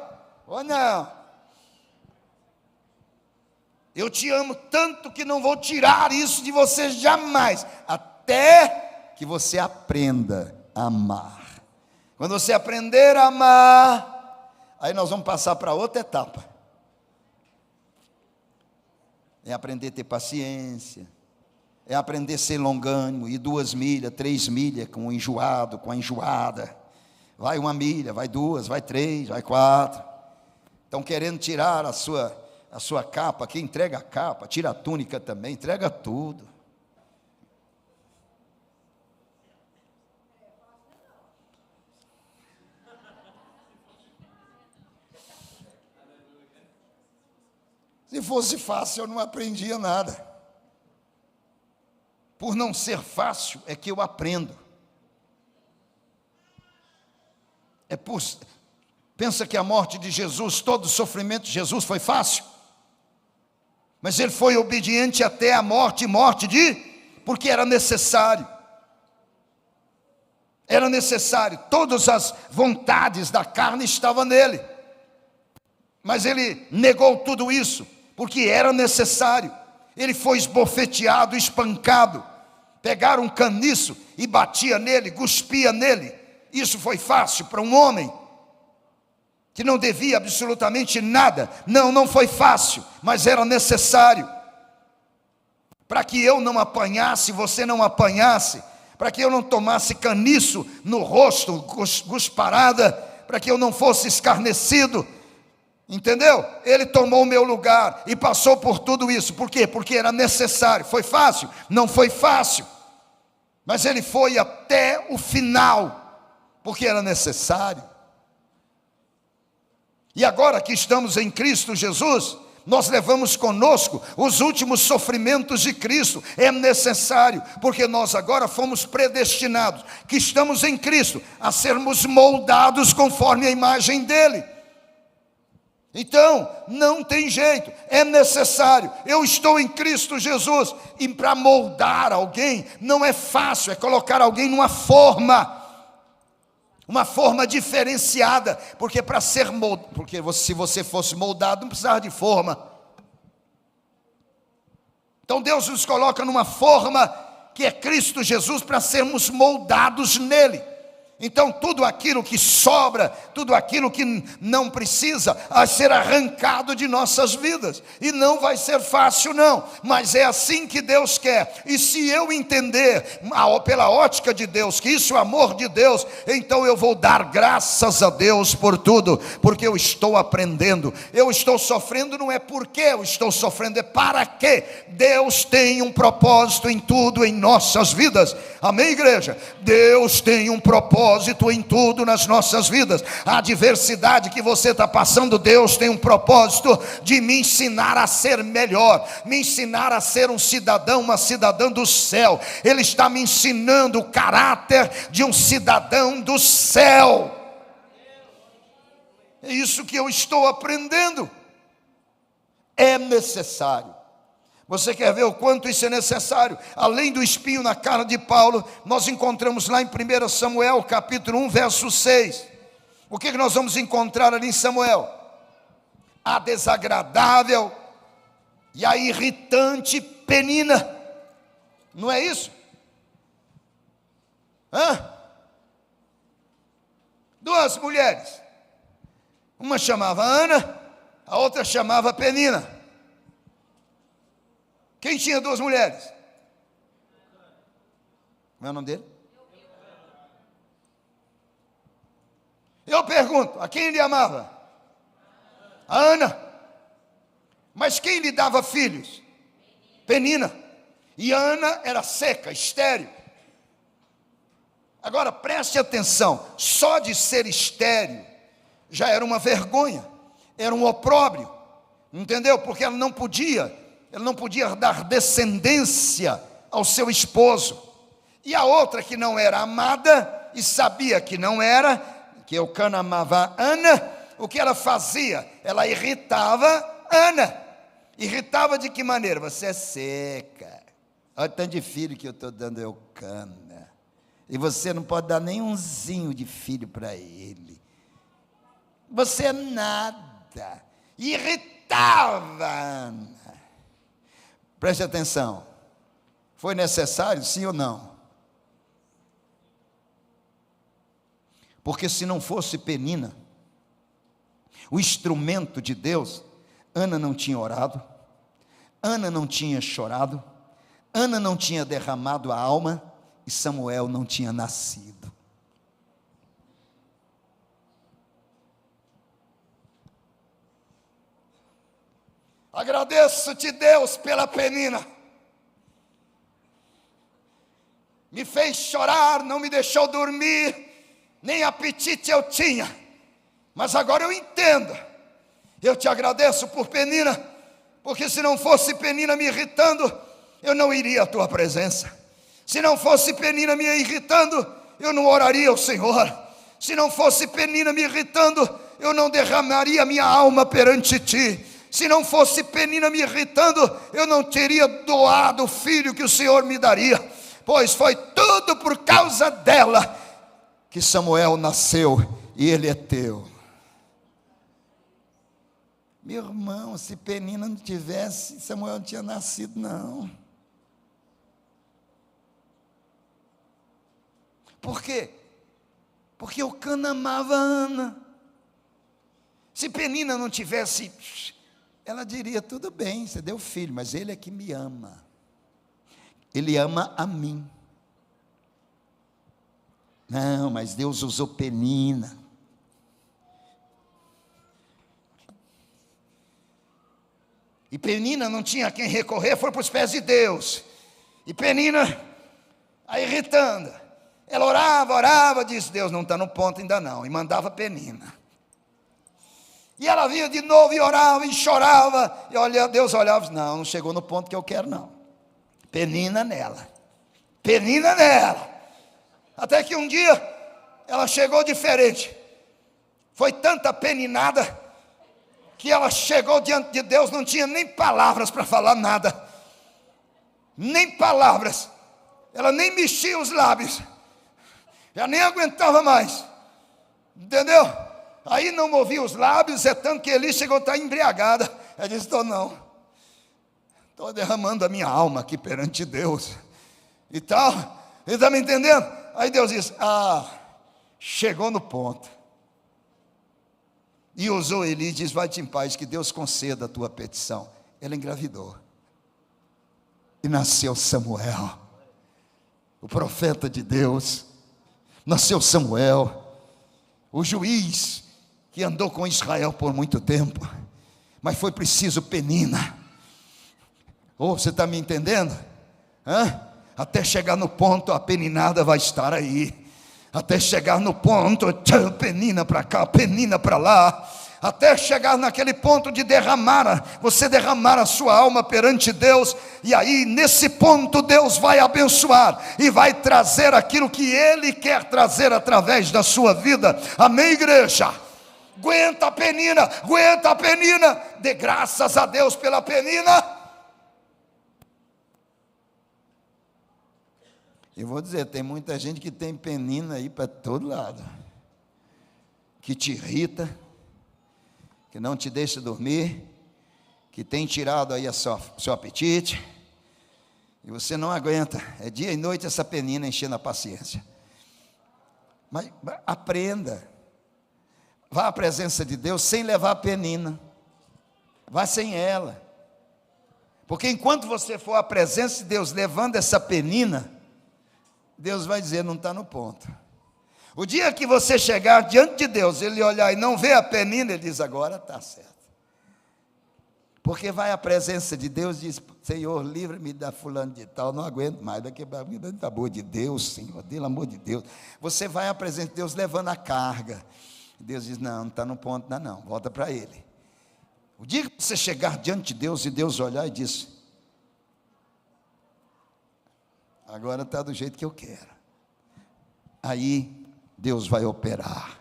Ou não? Eu te amo tanto que não vou tirar isso de você jamais, até que você aprenda a amar. Quando você aprender a amar, aí nós vamos passar para outra etapa. É aprender a ter paciência, é aprender a ser longânimo, ir 2 milhas, 3 milhas com o enjoado, com a enjoada. Vai 1 milha, vai 2, vai 3, vai 4. Estão querendo tirar a sua a sua capa, quem entrega a capa, tira a túnica também, entrega tudo. Se fosse fácil, eu não aprendia nada. Por não ser fácil, é que eu aprendo. Pensa que a morte de Jesus, todo o sofrimento de Jesus foi fácil? Mas ele foi obediente até a morte, porque era necessário. Era necessário, todas as vontades da carne estavam nele. Mas ele negou tudo isso, porque era necessário. Ele foi esbofeteado, espancado. Pegaram um caniço e batia nele, cuspia nele. Isso foi fácil para um homem que não devia absolutamente nada. Não foi fácil, mas era necessário. Para que eu não apanhasse, você não apanhasse, para que eu não tomasse caniço no rosto, cusparada, para que eu não fosse escarnecido. Entendeu? Ele tomou o meu lugar e passou por tudo isso. Por quê? Porque era necessário. Foi fácil? Não foi fácil. Mas ele foi até o final, porque era necessário. E agora que estamos em Cristo Jesus, nós levamos conosco os últimos sofrimentos de Cristo. É necessário, porque nós agora fomos predestinados, que estamos em Cristo, a sermos moldados conforme a imagem dele. Então, não tem jeito, é necessário. Eu estou em Cristo Jesus, e para moldar alguém não é fácil, é colocar alguém numa forma, uma forma diferenciada, porque para ser moldado, porque se você fosse moldado, não precisava de forma. Então Deus nos coloca numa forma que é Cristo Jesus, para sermos moldados nele. Então tudo aquilo que sobra, tudo aquilo que não precisa, vai ser arrancado de nossas vidas. E não vai ser fácil não, mas é assim que Deus quer. E se eu entender, pela ótica de Deus, que isso é o amor de Deus, então eu vou dar graças a Deus por tudo, porque eu estou aprendendo. Eu estou sofrendo não é porque eu estou sofrendo, é para que Deus tem um propósito em tudo em nossas vidas. Amém, igreja? Deus tem um propósito em tudo nas nossas vidas. A adversidade que você está passando, Deus tem um propósito de me ensinar a ser melhor, me ensinar a ser um cidadão, uma cidadã do céu. Ele está me ensinando o caráter de um cidadão do céu. É isso que eu estou aprendendo. É necessário. Você quer ver o quanto isso é necessário? Além do espinho na cara de Paulo, nós encontramos lá em 1 Samuel, capítulo 1, verso 6. O que nós vamos encontrar ali em Samuel? A desagradável e a irritante Penina. Não é isso? Duas mulheres. Uma chamava Ana, a outra chamava Penina. Quem tinha duas mulheres? Como é o nome dele? Eu pergunto, a quem ele amava? A Ana. Mas quem lhe dava filhos? Penina. E a Ana era seca, estéril. Agora preste atenção, só de ser estéril já era uma vergonha, era um opróbrio, entendeu? Porque ela não podia dar descendência ao seu esposo. E a outra que não era amada e sabia que não era, que Eucana amava Ana, o que ela fazia? Ela irritava Ana. Irritava de que maneira? Você é seca. Olha o tanto de filho que eu estou dando a Eucana. E você não pode dar nem umzinho de filho para ele. Você é nada. Irritava Ana. Preste atenção. Foi necessário, sim ou não? Porque se não fosse Penina, o instrumento de Deus, Ana não tinha orado, Ana não tinha chorado, Ana não tinha derramado a alma e Samuel não tinha nascido. Agradeço-te, Deus, pela Penina. Me fez chorar, não me deixou dormir, nem apetite eu tinha. Mas agora eu entendo. Eu te agradeço por Penina, porque se não fosse Penina me irritando, eu não iria à tua presença. Se não fosse Penina me irritando, eu não oraria ao Senhor. Se não fosse Penina me irritando, eu não derramaria minha alma perante ti. Se não fosse Penina me irritando, eu não teria doado o filho que o Senhor me daria. Pois foi tudo por causa dela que Samuel nasceu e ele é teu. Meu irmão, se Penina não tivesse, Samuel não tinha nascido, não. Por quê? Porque o Cana amava a Ana. Se Penina não tivesse, ela diria, tudo bem, você deu filho, mas ele é que me ama. Ele ama a mim. Não, mas Deus usou Penina. E Penina não tinha a quem recorrer, foi para os pés de Deus. E Penina, a irritando. Ela orava, disse, Deus não está no ponto ainda não. E mandava Penina. E ela vinha de novo e orava e chorava. E olha, Deus olhava e disse, não chegou no ponto que eu quero não. Penina nela. Penina nela. Até que um dia, ela chegou diferente. Foi tanta peninada, que ela chegou diante de Deus, não tinha nem palavras para falar nada. Nem palavras. Ela nem mexia os lábios. Já nem aguentava mais. Entendeu? Aí não movia os lábios, é tanto que Eli chegou a estar embriagada. Ela disse, estou derramando a minha alma aqui perante Deus. E tal. Ele está me entendendo? Aí Deus disse, chegou no ponto. E usou Eli e diz, vai-te em paz, que Deus conceda a tua petição. Ela engravidou. E nasceu Samuel, o profeta de Deus. Nasceu Samuel, o juiz que andou com Israel por muito tempo. Mas foi preciso Penina. Você está me entendendo? Até chegar no ponto, a peninada vai estar aí. Até chegar no ponto, Penina para cá, Penina para lá. Até chegar naquele ponto de você derramar a sua alma perante Deus. E aí nesse ponto Deus vai abençoar. E vai trazer aquilo que Ele quer trazer através da sua vida. Amém, igreja? Aguenta a Penina, dê graças a Deus pela Penina. Eu vou dizer, tem muita gente que tem Penina aí para todo lado, que te irrita, que não te deixa dormir, que tem tirado aí seu apetite, e você não aguenta, é dia e noite essa Penina enchendo a paciência. Mas aprenda, vá à presença de Deus sem levar a Penina, vá sem ela, porque enquanto você for à presença de Deus levando essa Penina, Deus vai dizer, não está no ponto. O dia que você chegar diante de Deus, Ele olhar e não ver a Penina, Ele diz, agora está certo. Porque vai à presença de Deus e diz, Senhor, livre-me da fulano de tal, não aguento mais, daqui a pouco, pelo amor de Deus, Senhor, pelo amor de Deus. Você vai à presença de Deus levando a carga. Deus diz, não está no ponto, não, volta para Ele. O dia que você chegar diante de Deus e Deus olhar e diz, agora está do jeito que eu quero. Aí Deus vai operar.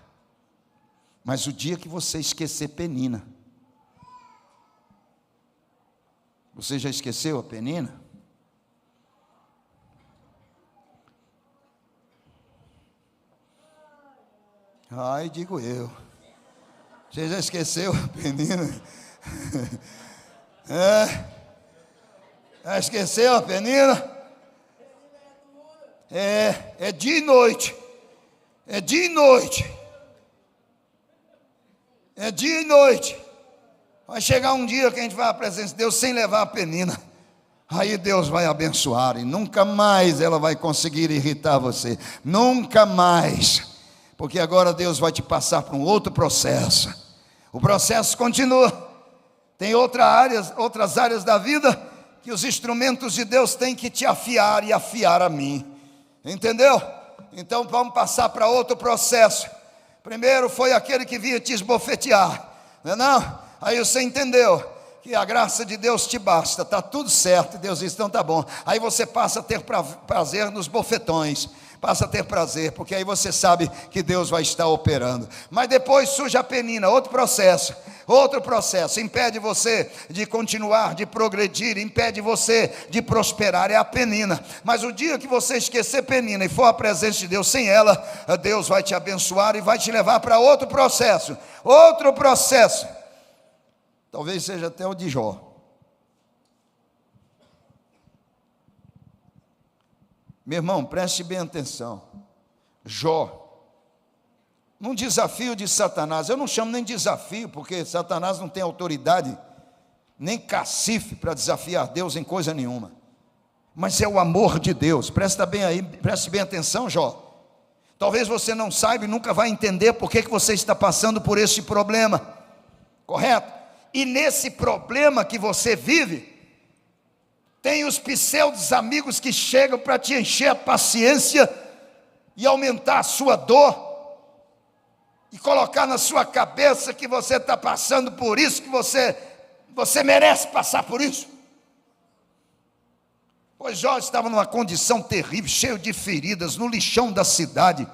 Mas o dia que você esquecer Penina, você já esqueceu a Penina? Ai, digo eu. Você já esqueceu a Penina? Já esqueceu a Penina? É dia e noite. É dia e noite. É dia e noite. Vai chegar um dia que a gente vai à presença de Deus sem levar a Penina. Aí Deus vai abençoar e nunca mais ela vai conseguir irritar você. Nunca mais. Porque agora Deus vai te passar para um outro processo. O processo continua. Tem outras áreas da vida que os instrumentos de Deus têm que te afiar e afiar a mim. Entendeu? Então vamos passar para outro processo. Primeiro foi aquele que vinha te esbofetear, não é não? Aí você entendeu que a graça de Deus te basta, está tudo certo, Deus diz, então tá bom. Aí você passa a ter prazer nos bofetões, passa a ter prazer, porque aí você sabe que Deus vai estar operando. Mas depois surge a penina, outro processo, impede você de continuar, de progredir, impede você de prosperar, é a penina. Mas o dia que você esquecer penina e for à presença de Deus sem ela, Deus vai te abençoar e vai te levar para outro processo, talvez seja até o de Jó. Meu irmão, preste bem atenção. Jó, num desafio de Satanás, eu não chamo nem desafio, porque Satanás não tem autoridade, nem cacife para desafiar Deus em coisa nenhuma. Mas é o amor de Deus. Preste bem atenção, Jó. Talvez você não saiba e nunca vai entender por que você está passando por esse problema. Correto? E nesse problema que você vive, tem os pseudos amigos que chegam para te encher a paciência e aumentar a sua dor, e colocar na sua cabeça que você está passando por isso, que você merece passar por isso. Pois Jó estava numa condição terrível, cheio de feridas, no lixão da cidade,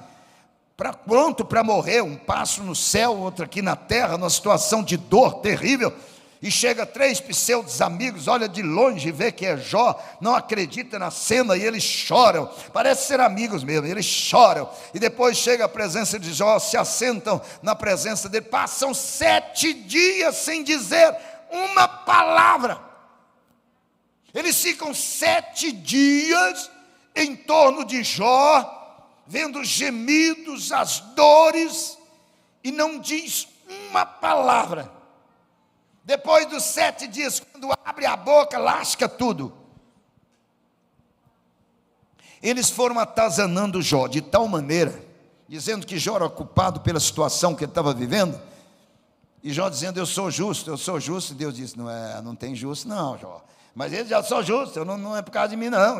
pronto para morrer, um passo no céu, outro aqui na terra, numa situação de dor terrível. E chega 3 pseudos amigos, olha de longe e vê que é Jó, não acredita na cena e eles choram, parece ser amigos mesmo, eles choram. E depois chega a presença de Jó, se assentam na presença dele, passam 7 dias sem dizer uma palavra. Eles ficam 7 dias em torno de Jó, vendo os gemidos, as dores, e não diz uma palavra. Depois dos 7 dias, quando abre a boca, lasca tudo. Eles foram atazanando Jó de tal maneira, dizendo que Jó era culpado pela situação que ele estava vivendo, e Jó dizendo, eu sou justo, e Deus disse, não tem justo não, Jó. Mas eles já são justos, não é por causa de mim não.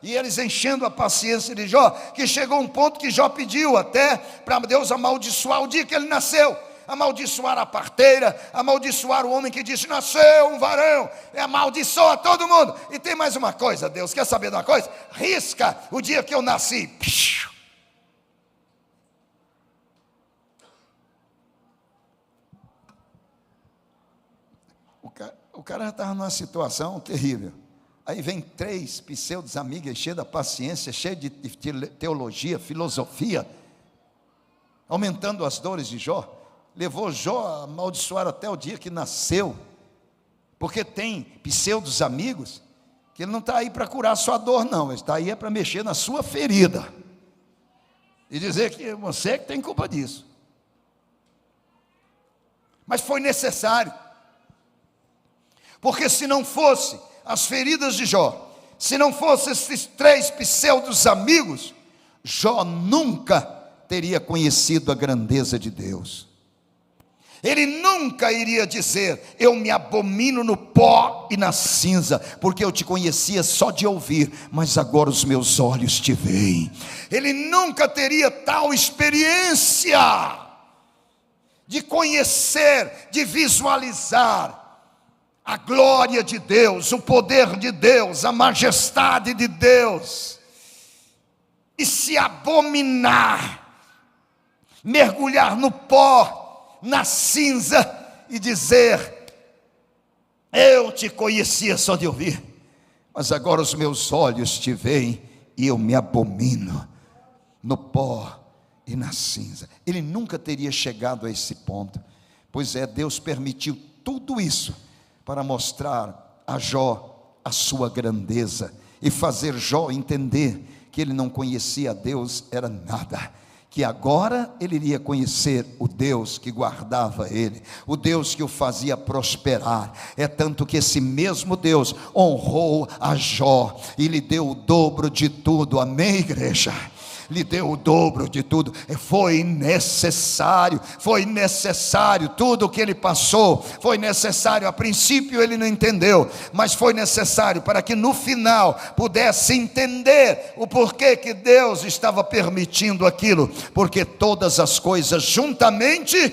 E eles enchendo a paciência de Jó, que chegou um ponto que Jó pediu até para Deus amaldiçoar o dia que ele nasceu, amaldiçoar a parteira, amaldiçoar o homem que disse, nasceu um varão, amaldiçoa todo mundo. E tem mais uma coisa, Deus, quer saber de uma coisa? Risca o dia que eu nasci. O cara já estava numa situação terrível. Aí vem 3 pseudos amigas, cheios da paciência, cheios de teologia, filosofia, aumentando as dores de Jó. Levou Jó a amaldiçoar até o dia que nasceu. Porque tem pseudos amigos, que ele não está aí para curar a sua dor não, ele está aí para mexer na sua ferida. E dizer que você que tem culpa disso. Mas foi necessário. Porque se não fosse as feridas de Jó, se não fossem esses 3 pseudos amigos, Jó nunca teria conhecido a grandeza de Deus. Ele nunca iria dizer, eu me abomino no pó e na cinza, porque eu te conhecia só de ouvir, mas agora os meus olhos te veem. Ele nunca teria tal experiência de conhecer, de visualizar a glória de Deus, o poder de Deus, a majestade de Deus, e se abominar, mergulhar no pó, na cinza, e dizer, eu te conhecia só de ouvir, mas agora os meus olhos te veem, e eu me abomino no pó e na cinza. Ele nunca teria chegado a esse ponto, pois Deus permitiu tudo isso, para mostrar a Jó a sua grandeza, e fazer Jó entender que ele não conhecia a Deus, era nada, que agora ele iria conhecer o Deus que guardava ele, o Deus que o fazia prosperar. É tanto que esse mesmo Deus honrou a Jó, e lhe deu o dobro de tudo, amém igreja? lhe deu o dobro de tudo. Foi necessário, tudo o que ele passou, foi necessário. A princípio ele não entendeu, mas foi necessário para que no final pudesse entender o porquê que Deus estava permitindo aquilo, porque todas as coisas juntamente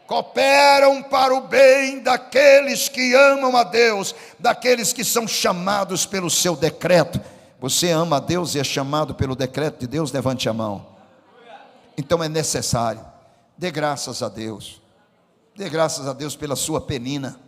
cooperam para o bem daqueles que amam a Deus, daqueles que são chamados pelo seu decreto. Você ama a Deus e é chamado pelo decreto de Deus? Levante a mão. Então é necessário. Dê graças a Deus. Dê graças a Deus pela sua penina.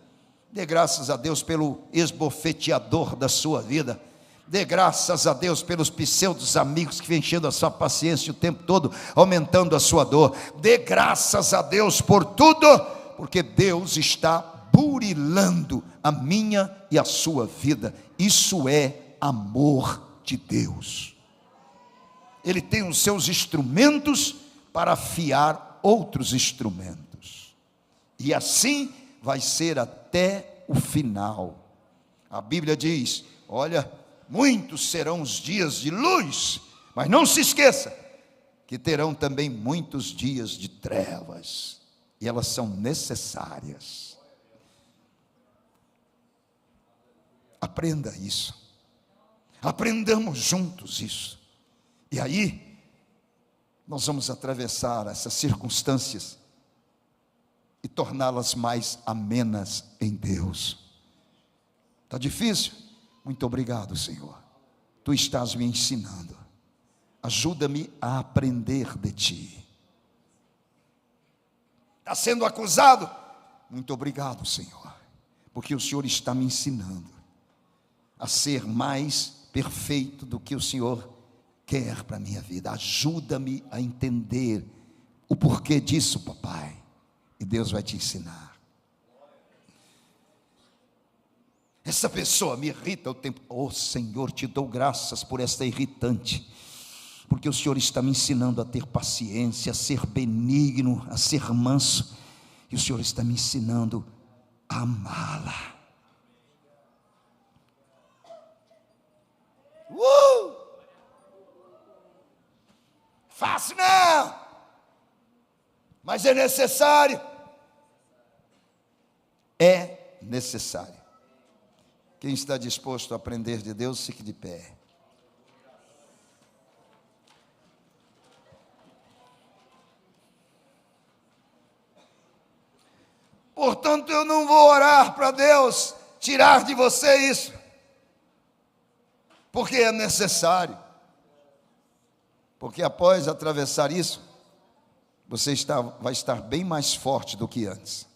Dê graças a Deus pelo esbofeteador da sua vida. Dê graças a Deus pelos pseudos amigos que vêm enchendo a sua paciência o tempo todo, aumentando a sua dor. Dê graças a Deus por tudo, porque Deus está burilando a minha e a sua vida. Isso é amor de Deus. Ele tem os seus instrumentos para afiar outros instrumentos, e assim vai ser até o final. A Bíblia diz: olha, muitos serão os dias de luz, mas não se esqueça que terão também muitos dias de trevas, e elas são necessárias. Aprenda isso, aprendamos juntos isso, e aí nós vamos atravessar essas circunstâncias e torná-las mais amenas em Deus. Está difícil? Muito obrigado, Senhor. Tu estás me ensinando. Ajuda-me a aprender de Ti. Está sendo acusado? Muito obrigado, Senhor, porque o Senhor está me ensinando a ser mais perfeito do que o Senhor quer para a minha vida. Ajuda-me a entender o porquê disso, papai. E Deus vai te ensinar. Essa pessoa me irrita o tempo. Oh Senhor, te dou graças por esta irritante, porque o Senhor está me ensinando a ter paciência, a ser benigno, a ser manso, e o Senhor está me ensinando a amá-la. Fácil não, mas é necessário. É necessário. Quem está disposto a aprender de Deus, fique de pé. Portanto, eu não vou orar para Deus tirar de você isso, porque é necessário. Porque após atravessar isso, você vai estar bem mais forte do que antes,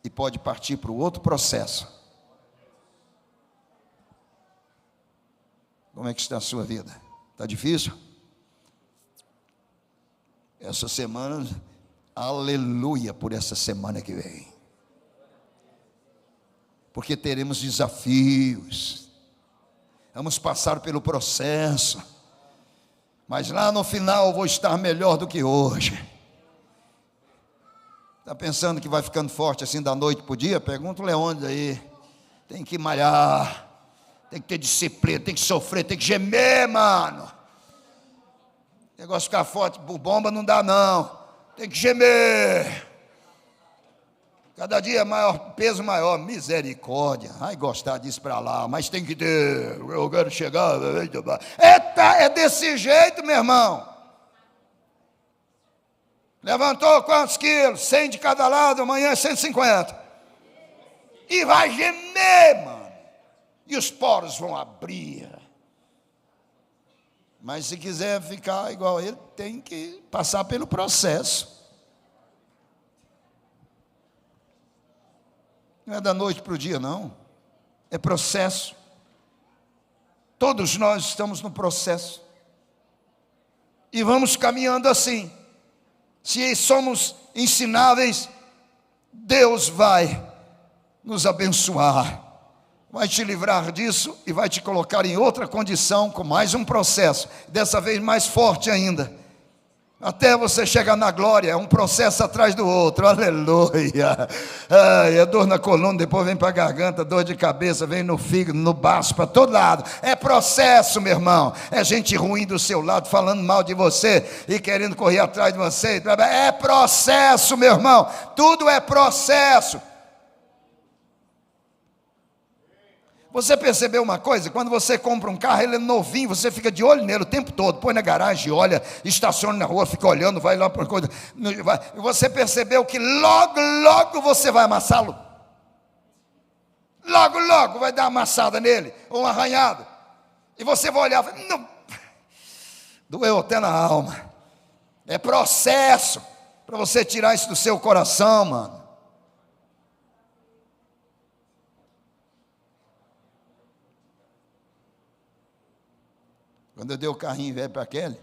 e pode partir para o outro processo. Como é que está a sua vida? Está difícil? Essa semana, aleluia por essa semana que vem, porque teremos desafios, vamos passar pelo processo, mas lá no final eu vou estar melhor do que hoje. Está pensando que vai ficando forte assim da noite para o dia? Pergunta o Leônidas aí. Tem que malhar, tem que ter disciplina, tem que sofrer, tem que gemer, mano. O negócio de ficar forte por bomba não dá não. Tem que gemer. Cada dia maior, peso maior, misericórdia. Ai, gostar disso para lá, mas tem que ter. Eu quero chegar. É desse jeito, meu irmão. Levantou quantos quilos? 100 de cada lado, amanhã é 150. E vai gemer, mano. E os poros vão abrir. Mas se quiser ficar igual ele, tem que passar pelo processo. Não é da noite para o dia, não. É processo. Todos nós estamos no processo. E vamos caminhando assim. Se somos ensináveis, Deus vai nos abençoar, vai te livrar disso e vai te colocar em outra condição, com mais um processo, dessa vez mais forte ainda. Até você chegar na glória, é um processo atrás do outro, aleluia. Ai, é dor na coluna, depois vem para a garganta, dor de cabeça, vem no fígado, no baço, para todo lado. É processo, meu irmão. É gente ruim do seu lado, falando mal de você e querendo correr atrás de você. É processo, meu irmão. Tudo é processo. Você percebeu uma coisa? Quando você compra um carro, ele é novinho, você fica de olho nele o tempo todo, põe na garagem, olha, estaciona na rua, fica olhando, vai lá para coisa. Você percebeu que logo você vai amassá-lo? Logo vai dar uma amassada nele, ou uma arranhada. E você vai olhar, não, doeu até na alma. É processo para você tirar isso do seu coração, mano. Quando eu dei o carrinho velho para aquele,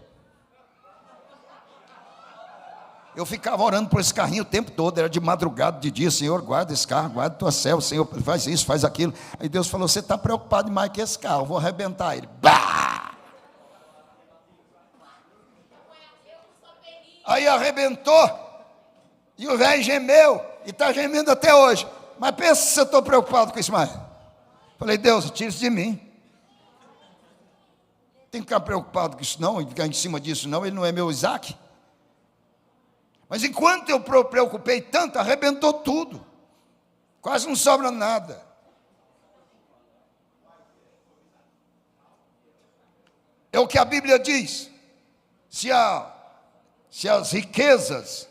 eu ficava orando por esse carrinho o tempo todo, era de madrugada, de dia, Senhor, guarda esse carro, guarda a tua selva, Senhor, faz isso, faz aquilo. Aí Deus falou, você está preocupado demais com esse carro, eu vou arrebentar ele. Bah! Aí arrebentou, e o velho gemeu, e está gemendo até hoje. Mas pensa se eu estou preocupado com isso mais. Falei, Deus, tira isso de mim. Tem que ficar preocupado com isso não, e ficar em cima disso não, ele não é meu Isaac. Mas enquanto eu preocupei tanto, arrebentou tudo. Quase não sobra nada. É o que a Bíblia diz. Se as riquezas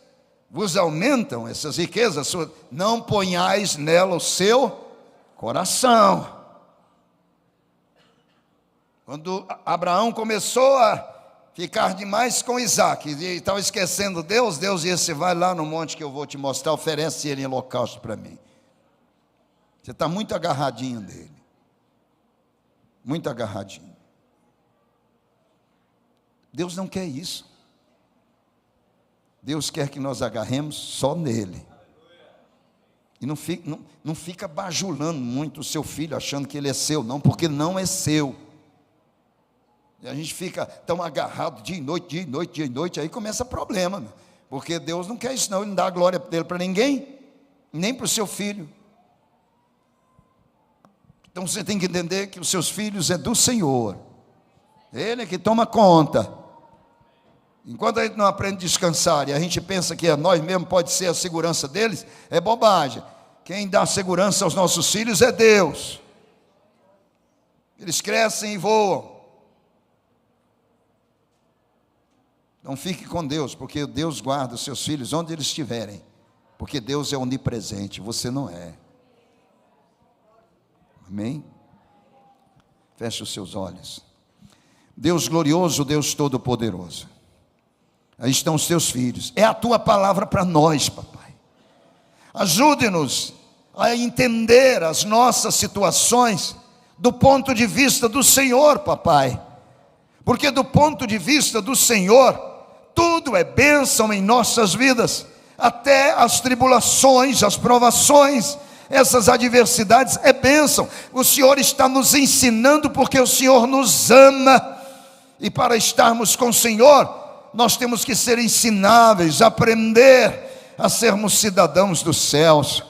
vos aumentam, essas riquezas, não ponhais nela o seu coração. Quando Abraão começou a ficar demais com Isaac, e estava esquecendo Deus, Deus disse, vai lá no monte que eu vou te mostrar, oferece ele em holocausto para mim. Você está muito agarradinho dele. Muito agarradinho. Deus não quer isso. Deus quer que nós agarremos só nele. E não fica bajulando muito o seu filho, achando que ele é seu, não, porque não é seu. E a gente fica tão agarrado dia e noite, aí começa problema, né? Porque Deus não quer isso não, Ele não dá a glória dele para ninguém, nem para o seu filho. Então você tem que entender que os seus filhos é do Senhor, Ele é que toma conta. Enquanto a gente não aprende a descansar, e a gente pensa que nós mesmos pode ser a segurança deles, é bobagem. Quem dá segurança aos nossos filhos é Deus. Eles crescem e voam. Então fique com Deus, porque Deus guarda os seus filhos onde eles estiverem, porque Deus é onipresente, você não é. Amém? Feche os seus olhos. Deus glorioso, Deus todo-poderoso, aí estão os teus filhos, é a tua palavra para nós, papai. Ajude-nos a entender as nossas situações do ponto de vista do Senhor, papai, porque do ponto de vista do Senhor, tudo é bênção em nossas vidas, até as tribulações, as provações, essas adversidades é bênção. O Senhor está nos ensinando porque o Senhor nos ama, e para estarmos com o Senhor, nós temos que ser ensináveis, aprender a sermos cidadãos dos céus.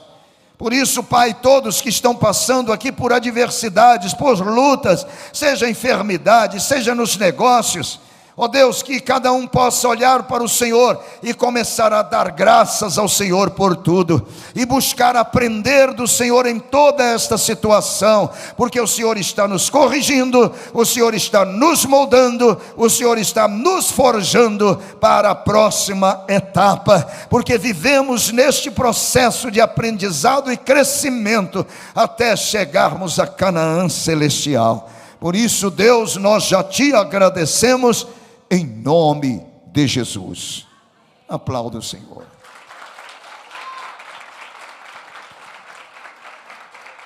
Por isso, Pai, todos que estão passando aqui por adversidades, por lutas, seja enfermidade, seja nos negócios, ó Deus, que cada um possa olhar para o Senhor e começar a dar graças ao Senhor por tudo, e buscar aprender do Senhor em toda esta situação, porque o Senhor está nos corrigindo, o Senhor está nos moldando, o Senhor está nos forjando para a próxima etapa, porque vivemos neste processo de aprendizado e crescimento, até chegarmos a Canaã celestial. Por isso, Deus, nós já te agradecemos, em nome de Jesus. Aplauda o Senhor.